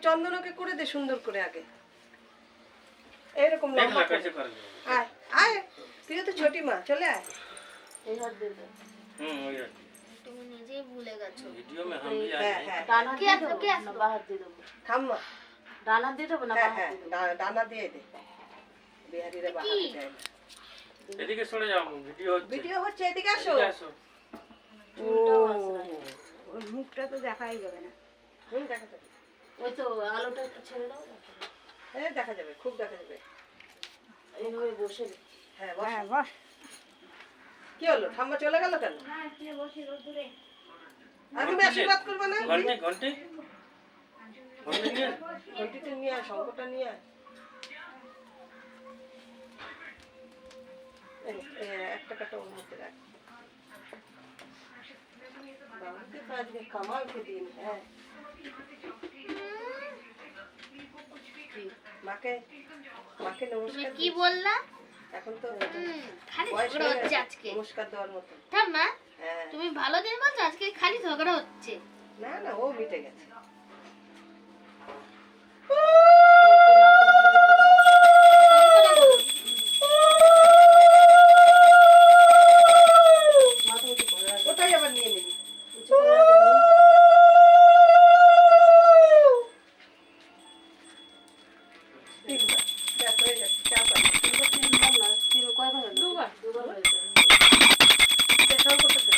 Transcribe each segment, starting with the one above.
চন্দনকে করে দে সুন্দর করে আগে এরকম লম্বা আয় আয় তুই তো ছোটি মা চলে আয় এই হাত দে দে ওই তুমি নিজেই ভুলে গেছো वीडियो में हम भी आ হ্যাঁ जाएंगे হ্যাঁ ডানা কে দিয়ে আসলো, দেবো কে না আসলো? বাহাত দিয়ে দেবো থাম মা ডানা দিয়ে দেবো না হ্যাঁ বাহাত হ্যাঁ দিয়ে দেবো ডানা দিয়ে দে বিহারিরা বাহাতে দেয় না এদিকে সরে যাও ভিডিও হচ্ছে ভিডিও হচ্ছে এদিকে আসো এদিকে আসো চুলটাও আসবে ওর মুখটা তো দেখাই যাবে না। দেখা যাবে ওই তো আলোটা একটু ছেড়ে দাও হ্যাঁ দেখা যাবে খুব দেখা যাবে এইভাবে বসে নে। হ্যাঁ বস। হ্যাঁ বস। কি হলো ঠাম্মা চলে গেল কেন আর তুমি আশীর্বাদ করবে না ঘন্টি ঘন্টি ঘন্টি নিয়ে ঘন্টিটা নিয়ে আয় শঙ্করটা নিয়ে আয় একটা কাটা ওর মধ্যে রাখ বাবাকে তো আজকে কামাল কে দিন হ্যাঁ মাকে মাকে তুমি নমস্কার কি দিস। বললা এখন তো খালি বয়স ঝগড়া হয়ে হচ্ছে গেছে, আজকে নমস্কার দেওয়ার মতো ঠাম্মা হ্যাঁ তুমি ভালো দিন বলছো আজকে খালি ঝগড়া হচ্ছে না না ও মিটে গেছে মাথা উঁচু করে রাখ। ওটাই আবার নিয়ে নিবি উঁচু করে রাখ। তিনবার ব্যাস হয়ে গেছে চারবার তিনবার না, কয়বার হলো? দুবার। দুবার হয়েছে। শঙ্করটা দে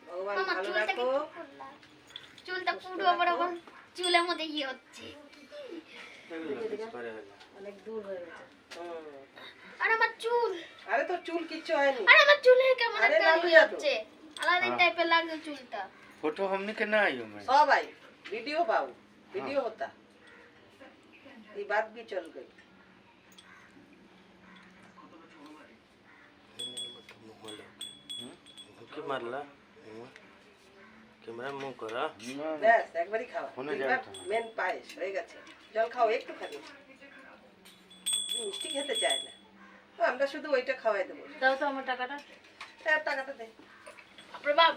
ভগবান মামা ভালো চুলটা কি রাখো করলা? চুলটা পুরো আবার আবার চুলের মধ্যে কি হচ্ছে অনেক দূর হয়ে গেছে। আর আমার চুল আরে তোর চুল কিচ্ছু হয়নি আর আমার চুলে কেমন আরে একটা লালু ইয়ে যাদব। হচ্ছে আলাদা টাইপের লাগছে চুলটা फोटो हमने के ना आई हूं मैं सब आई वीडियो पाओ वीडियो होता ये बात भी चल गई के मारला कैमरा मुंह करा ব্যাস একবারই খাওয়া মনে দুইবার যায় তো। মেন পায়েস হয়ে গেছে জল খাও একটু খাবি মিষ্টি খেতে চায় না তো আমরা শুধু ওইটা খাওয়াই দেবো দাও তো আমার টাকাটা। হ্যাঁ টাকাটা দে বাপরে বাপ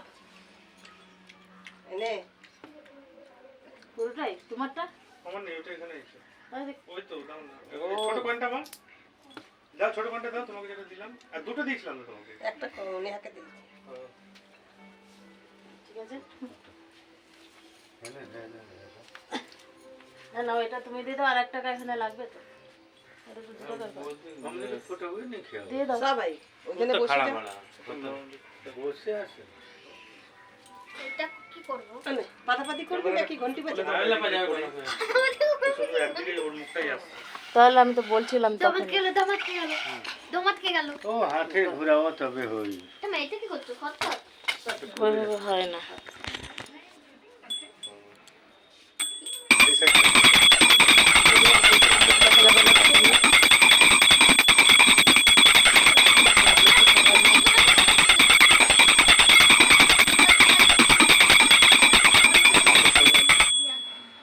এনে পুরোটাই তোমারটা? আমার নেই ওটা এখানে আছে আরে দেখ, ওই তো দাও না ছোট কোনটা মা দাও ছোট কোনটা দাও তোমাকে যেটা দিলাম আর দুটো দিয়েছিলাম না তোমাকে একটা নেহাকে দিয়েছি ঠিক আছে। না না ওইটা তুমি দিয়ে দাও, আর এক টাকা এখানে লাগবে তো। এটা তো দুটো দরকার। हमने तो फोटो हुई नहीं किया দিয়ে দাও। সবাই ওখানে तो বসে खड़ा যা। बड़ा বসে আছে এটা কি করব আনে, পাতাপাতি করবি নাকি ঘন্টি বাজাবি আইলা বাজাবে কোনো শুধু একদিকে ওর মুখটাই আছে তাহলে আমি তো বলছিলাম তখন। দমাত গেল দমাত কে গেল ও হাতে ঘুরাও তবে হই তুমি এটা কি করছো খটখট ওইভাবে হয় না।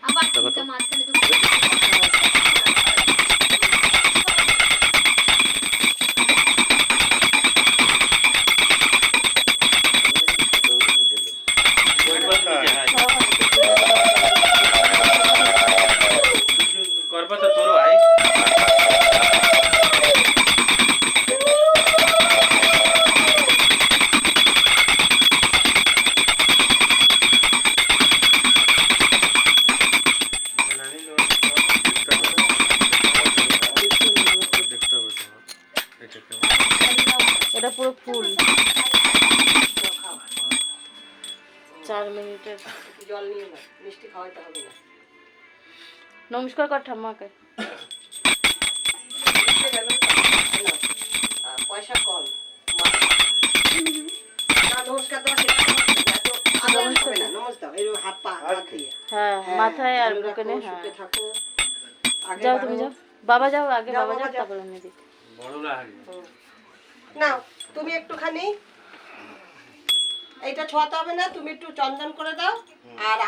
আবার তিনটা মাঝখানে দুটো করবা তো তোর ভাই এটা পুরো ফুল। 4 মিনিটের। জল নিয়ে না মিষ্টি খাওয়াতে হবে না নমস্কার কর ঠাম্মাকে। বুঝতে গেল? না, পয়সা কম না, নমস্কার দেওয়া শেষ করো। এত আদর হবে না, নমস্কার এই হাত পা হাত দিয়ে হ্যাঁ হ্যাঁ, মাথায় আর ভালো বুকে রাখো, নে। হ্যাঁ সুখে থাকো আগে যাও বাড়ো। তুমি যাও, বাবা যাও আগে, যাও, বাবা বাবা যাও যাও। তারপর আমি দিই। বড় লাহারি নাও তুমি একটুখানি এইটা ছোঁয়াতে হবে না, তুমি একটু চন্দন করে দাও আর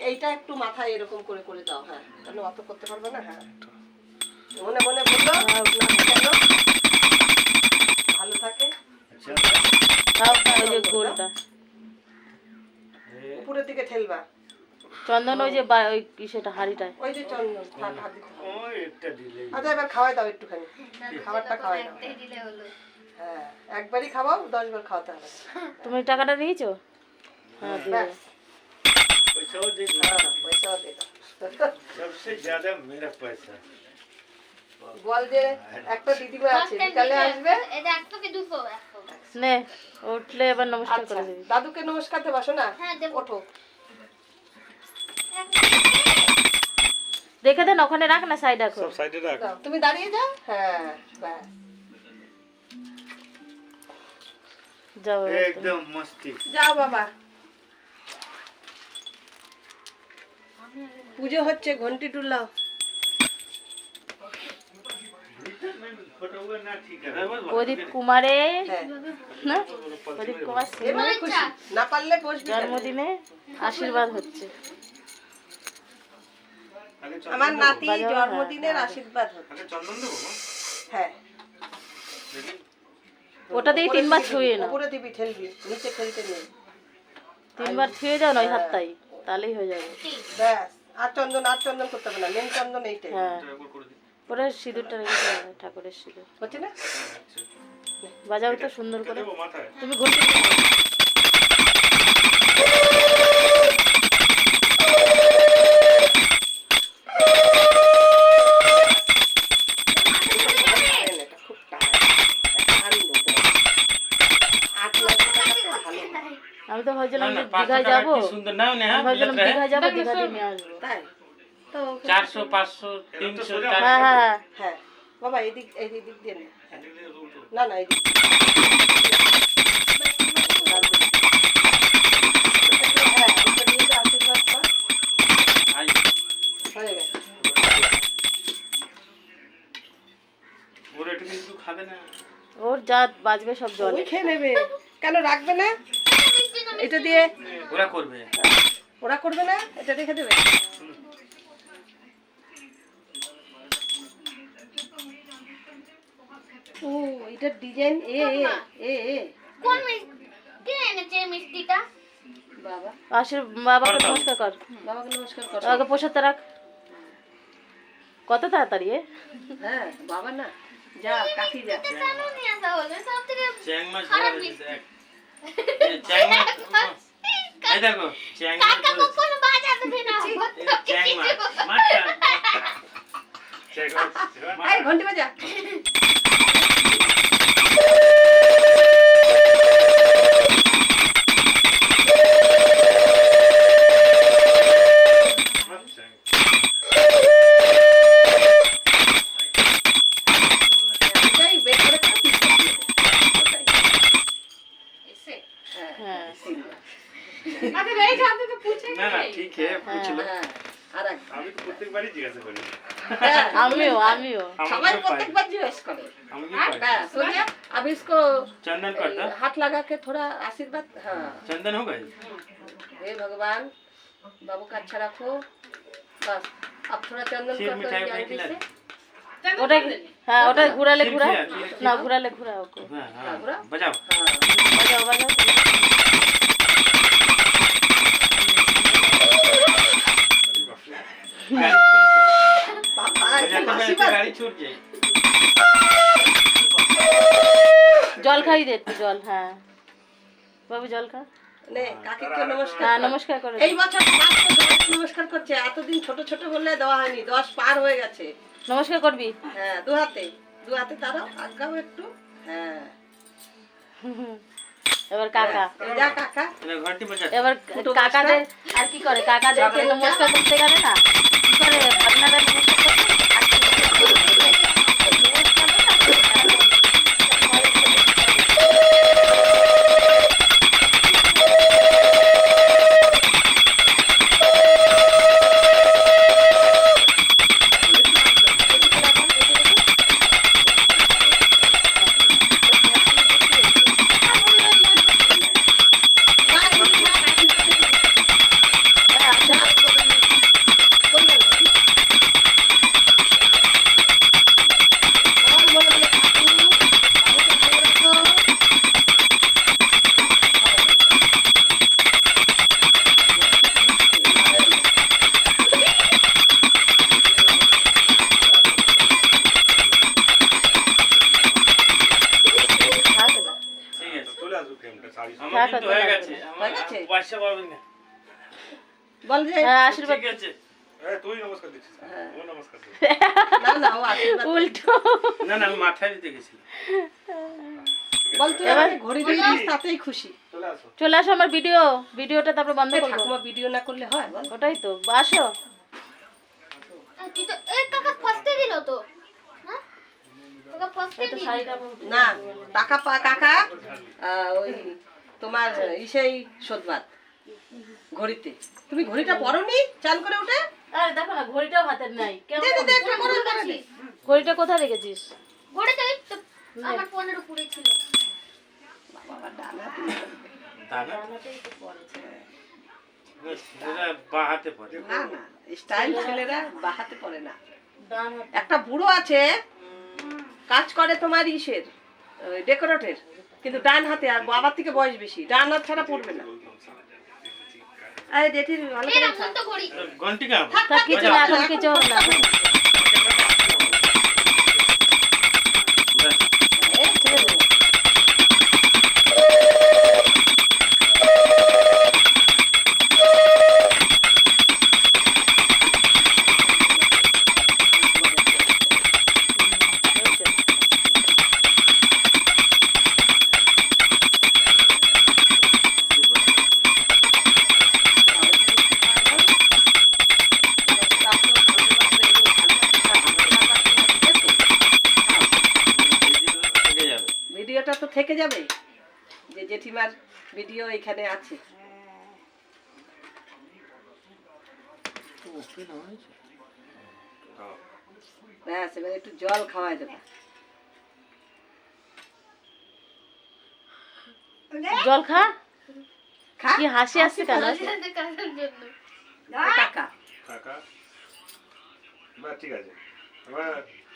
এইটা একটু মাথায় এরকম করে করে দাও। হ্যাঁ, তাহলে অত করতে পারবে না। হ্যাঁ, মনে মনে বললো ভালো থাকে। আচ্ছা তাও ওই যে গোলটা উপরের দিকে ঠেলবা। চন্দন ওই যে ওই কিসেটা হাড়িটায়। ওই যে চন্দন হাত দিতে হবে। ও একটা দিলেই আচ্ছা, এবার খাওয়াই দাও একটুখানি, খাবারটা খাওয়াই দাও। একটাই দিলে হলো। হ্যাঁ, একবারই খাওয়াও, 10 বার খাওয়াতে হবে। তুমি টাকাটা নিয়েছো? হ্যাঁ দিয়ে দাও। ব্যাস, पैसाও दे दो। হ্যাঁ, পয়সাও দিয়ে দাও। सबसे ज्यादा मेरा पैसा বল যে একটা দিদিমা আছে, বিকালে আসবে। এটা 100 কি 200? 100। নে উঠলে এবার নমস্কার আচ্ছা, করে দিবি। দাদুকে নমস্কার দেবা শোনা। হ্যাঁ, দেবো। ওঠো। দেখে দেন ওখানে রাখ না, সাইড রাখো। सब साइड रख দাও, তুমি দাঁড়িয়ে যাও। হ্যাঁ, ব্যাস। যাও एकदम मस्ती যাও বাবা। পুজো হচ্ছে, ঘন্টি টুলাও। फोटो हुआ ना ठीक है প্রদীপ কুমারে হ্যাঁ, না প্রদীপ কুমার সিং এবারে খুশি। না পারলে বসবি কেন? জন্মদিনে আশীর্বাদ হচ্ছে। আগে আমার নাতি বাজাও, জন্মদিনের আশীর্বাদ হচ্ছে। আগে চন্দন দেবো মা? হ্যাঁ, ওটা দিয়ে 3 বার ছুঁয়ে নাও, উপরে দিবি, ঠেলবি, নিচে ঠেলতে নেই। 3 বার ছুঁয়ে যাও না ওই হাতটাই, তাহলেই হয়ে যাবে। ব্যাস, আর চন্দন করতে হবে না, মেন চন্দন এইটাই। হ্যাঁ এটা একবার করে দিই পরে সিঁদুরটা রেখে দেওয়া হয়, ঠাকুরের সিঁদুর। হচ্ছে না? আচ্ছা বাজাও তো সুন্দর এটা করে। দেবো মাথায় তুমি ঘুরতে এটা খুব টায়ার্ড, একটা 8 লাখ টাকা ভালো। আমি তো ভাবছিলাম যে দীঘায় যাবো, সুন্দর নাও না আমি ভাবছিলাম দীঘায় যাবো, দীঘা দিয়ে নিয়ে আসবো। তাই তো 400 500 300 হ্যাঁ হ্যাঁ হ্যাঁ বাবা, এদিক দিয়ে নে। এদিকে উল্টো না না, এদিক হ্যাঁ, এটা দিয়ে তো আশীর্বাদ কর। আই হয়ে গেছে। ওর এটা কিন্তু খাবে না ওর যা বাজবে সব জলে। ওই খেয়ে নেবে, কেন রাখবে না? এটা দিয়ে ওরা করবে ওরা করবে না, এটা রেখে দেবে। ও, এটা ডিজাইন এ এ এ এ কোন কে এনেছে এই মিষ্টিটা? বাবা, বাবাকে নমস্কার কর, বাবাকে নমস্কার কর। বাবাকে পোষাতে রাখ। কত তাড়াতাড়ি হ্যাঁ, বাবা না, যা কাকি যা। এটা কেন নিয়ে আসা হলো? সব থেকে চ্যাং মাছ খারাপ ধরে মিষ্টি। দেখ এই চ্যাং মাছ এই দেখো চ্যাং মাছ কাকা ধরেছে। কখনো বাজাতে দে না। এই চ্যাং মাছ মাছটা চেক এই ঘন্টি বাজা। এটাই বের করে কাটি। ওটাই। হ্যাঁ না না ঠিক है पूछ लो হ্যাঁ, আর এক। আমি তো প্রত্যেকবারই জিজ্ঞাসা করি হ্যাঁ, আমিও সবাই প্রত্যেকবার জিজ্ঞেস করে। আমি কি हाँ, सोनिया, अब इसको चंदन करता हाथ लगा के थोड़ा आशीर्वाद। हाँ, चंदन हो गए हे भगवान, बाबू का अच्छा रखो। बस, अब थोड़ा चंदन खीर कर मिठाई दो उठाई जल्दी खिला से। ওটা হ্যাঁ ওটা ঘুরালে ঘুরা खीर না, ঘুরালে ঘুরা ওকে। हां हाँ, पूरा? बजाओ हाँ, বাজাও বাজাও। पापा, बजाते बजाते आशीर्वाद। गाड़ी छूट जाए জল খাই দে একটু, জল। হ্যাঁ বাবু জল খা। নে, কাকিকে নমস্কার হ্যাঁ কর। নমস্কার করে এই বছর মাত্র 10 নমস্কার করছে, এতদিন ছোট ছোট বললে দেওয়া হয়নি, 10 পার হয়ে গেছে। নমস্কার করবি। হ্যাঁ, দু হাতে তারাও আগাও একটু। হ্যাঁ, এবার কাকা, এই যা কাকা। इधर घंटी बजा এবার কাকাদের আর কি করে, কাকাদেরকে নমস্কার করতে গেলে না কি করে আপনারা নমস্কার আসবে ফ্রেমটা শাড়ি আমার কিন্তু হয়ে গেছে আমার হয়ে গেছে? পয়সা পাবেন না বল যে হ্যাঁ, আশীর্বাদ। ঠিক আছে তুই নমস্কার দিচ্ছিস ও নমস্কার দিচ্ছিস। না না ও আশীর্বাদ উল্টো। না না আমি মাথায় দিতে গেছিলাম বল তুই আমাকে ঘড়ি দিয়ে দিস তাতেই খুশি। চলে আসো চলে আসো আমার ভিডিওটা তারপর বন্ধ করবো। ঠাকুমা ভিডিও না করলে হয় বল? ওটাই তো, আসো। তুই তো এই কাকা ফসতে দিল তো হ্যাঁ কাকা ফসতে তো দিল শাড়িটা আমার- না কাকা ওই তোমার ইসেই শোধবাদ ঘড়িতে। তুমি ঘড়িটা পরোনি চান করে উঠে? আরে দেখো না, ঘড়িটাও হাতের নাই। কেমন? দে, দে, দে, একটু পরে পরে দে। ঘড়িটা কোথায় রেখেছিস? ঘরে তো এই তো আমার ফোনের উপরে ছিল বাবা ডানা দাদা ছেলেরা বাঁ হাতে পড়ে না না স্টাইল ছেলেরা বাহাতে পড়ে না। ডান হাতে। একটা বুড়ো আছে কাজ করে তোমার ইসের ডেকোরেটের, কিন্তু ডান হাতে, আর বাবার থেকে বয়স বেশি, ডান হাত ছাড়া পড়বে না। এই জেঠির ভালো এই করে রাখুন তো ঘড়ি ঘন্টিকা তা কিছু না, এখন কিছু হবে না। এই ছেড়ে দেবো। থেকে যাবে ভিডিওটা তো থেকে যাবে, যে জেঠিমার ভিডিও এখানে আছে। ব্যাস এবার একটু জল খাওয়াই দেবো। জল খা। খা কি হাসি আসছে কেন? কাকার জন্য কাকা। কাকা বাহ ঠিক আছে এবার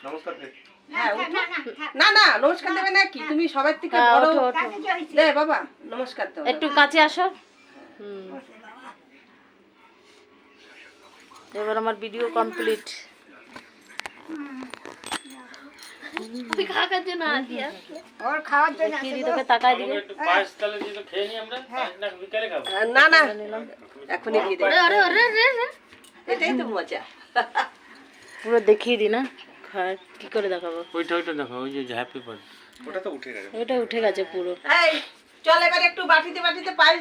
নমস্কার দে হ্যাঁ উঠো। না না নমস্কার দেবে না কি, তুমি সবার থেকে হ্যাঁ, বড়। ওঠো, ওঠো। দে বাবা নমস্কার দাও। একটু কাছে আসো। এবার আমার ভিডিও কমপ্লিট। ওই কাকার জন্য আদিয়া ওর খাওয়ার জন্য কি দি তোকে তাকাই দিবে? একটু পায়েস তাহলে দিয়ে তো খেয়ে নি আমরা পায়েস না বিকালে খাবো না না এখনই দিয়ে দেবে, আরে আরে আরে আরে এটাই তো মজা। পুরো দেখিয়ে দি না, খায় কি করে দেখাবো? ওইটা দেখো ওই যে হ্যাপি বার্থডে ওটা তো উঠে গেছে এটা উঠে গেছে পুরো। এই চল এবার একটু বাটিতে বাটিতে পায়েস